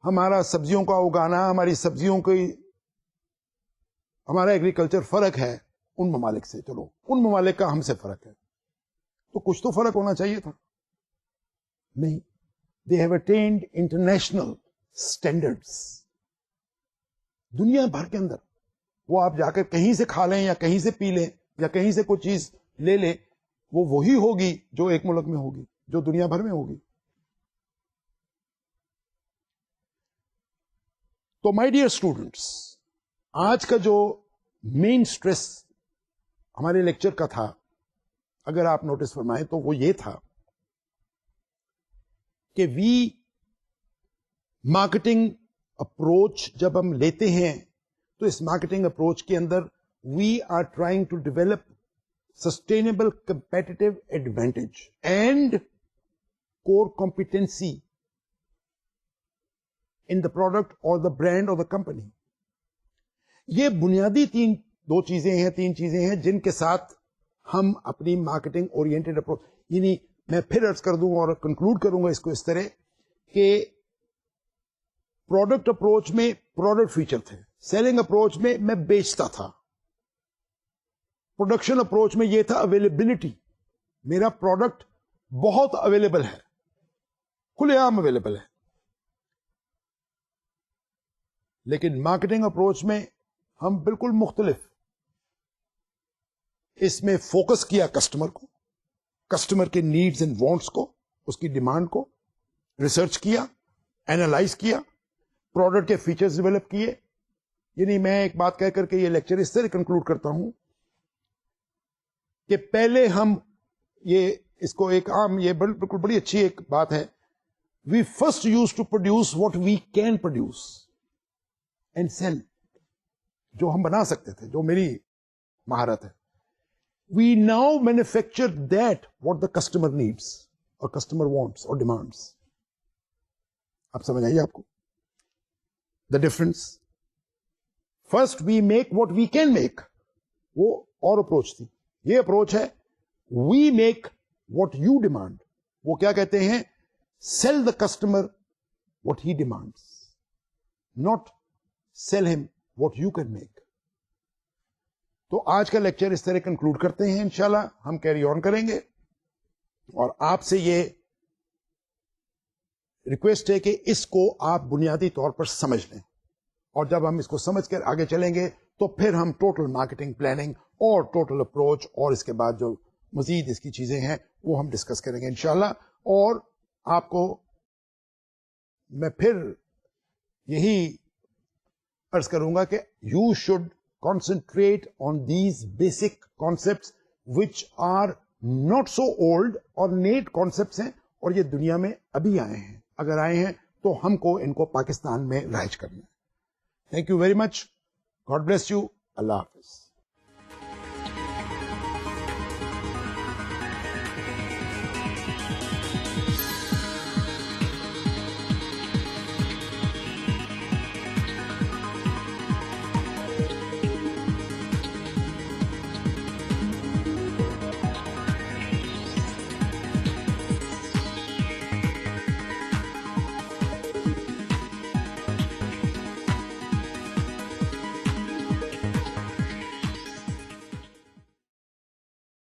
ہمارا سبزیوں کا اگانا، ہماری سبزیوں کی، ہمارا ایگریکلچر فرق ہے ان ممالک سے. چلو ان ممالک کا ہم سے فرق ہے تو کچھ تو فرق ہونا چاہیے تھا. نہیں. They have attained international standards. دنیا بھر کے اندر وہ آپ جا کر کہیں سے کھا لیں یا کہیں سے پی لیں یا کہیں سے کوئی چیز لے لیں، وہ وہی ہوگی جو ایک ملک میں ہوگی، جو دنیا بھر میں ہوگی. تو مائی ڈیئر اسٹوڈنٹس، آج کا جو مین سٹریس ہمارے لیکچر کا تھا، اگر آپ نوٹس فرمائیں تو وہ یہ تھا کہ مارکیٹنگ اپروچ جب ہم لیتے ہیں تو اس مارکیٹنگ اپروچ کے اندر we are trying to develop sustainable competitive advantage and core competency in the product اور دا برانڈ اور دا کمپنی. یہ بنیادی تین چیزیں ہیں جن کے ساتھ ہم اپنی مارکیٹنگ اورینٹڈ اپروچ، یعنی میں پھر عرض کر دوں اور کنکلوڈ کروں گا اس کو اس طرح کہ پروڈکٹ اپروچ میں پروڈکٹ فیچر تھے، سیلنگ اپروچ میں میں بیچتا تھا، پروڈکشن اپروچ میں یہ تھا اویلیبلٹی، میرا پروڈکٹ بہت اویلیبل ہے، کھلے عام اویلیبل ہے. لیکن مارکیٹنگ اپروچ میں ہم بالکل مختلف، اس میں فوکس کیا کسٹمر کو، کسٹمر کے نیڈز اینڈ وانٹس کو، اس کی ڈیمانڈ کو ریسرچ کیا، اینالائز کیا، پروڈکٹ کے فیچرز ڈیولپ کیے. یعنی میں ایک بات کہہ کر کے یہ لیکچر اس طرح کنکلوڈ کرتا ہوں کہ پہلے ہم اس کو ایک عام، یہ بالکل بڑی اچھی ایک بات ہے، we first use to produce what we can produce and sell, جو ہم بنا سکتے تھے، جو میری مہارت ہے. We now manufacture that what the customer needs اور کسٹمر وانٹس اور ڈیمانڈس. آپ سمجھ آئیے آپ کو the difference. First we make what we can make, وہ اور اپروچ تھی. یہ اپروچ ہے we make what you demand. وہ کیا کہتے ہیں؟ Sell the customer what he demands, not sell ہم واٹ یو کین میک. تو آج کا لیکچر اس طرح کنکلوڈ کرتے ہیں. انشاءاللہ ہم کیری آن کریں گے اور آپ سے یہ ریکویسٹ ہے کہ اس کو آپ بنیادی طور پر سمجھ لیں، اور جب ہم اس کو سمجھ کر آگے چلیں گے تو پھر ہم ٹوٹل مارکیٹنگ پلاننگ اور ٹوٹل اپروچ اور اس کے بعد جو مزید اس کی چیزیں ہیں وہ ہم ڈسکس کریں گے انشاءاللہ. اور آپ کو میں پھر یہی عرض کروں گا کہ you should concentrate on these basic concepts which are not so old اور نیٹ concepts ہیں اور یہ دنیا میں ابھی آئے ہیں. اگر آئے ہیں تو ہم کو ان کو پاکستان میں رائج کرنا ہے. Thank you very much. God bless you. اللہ حافظ.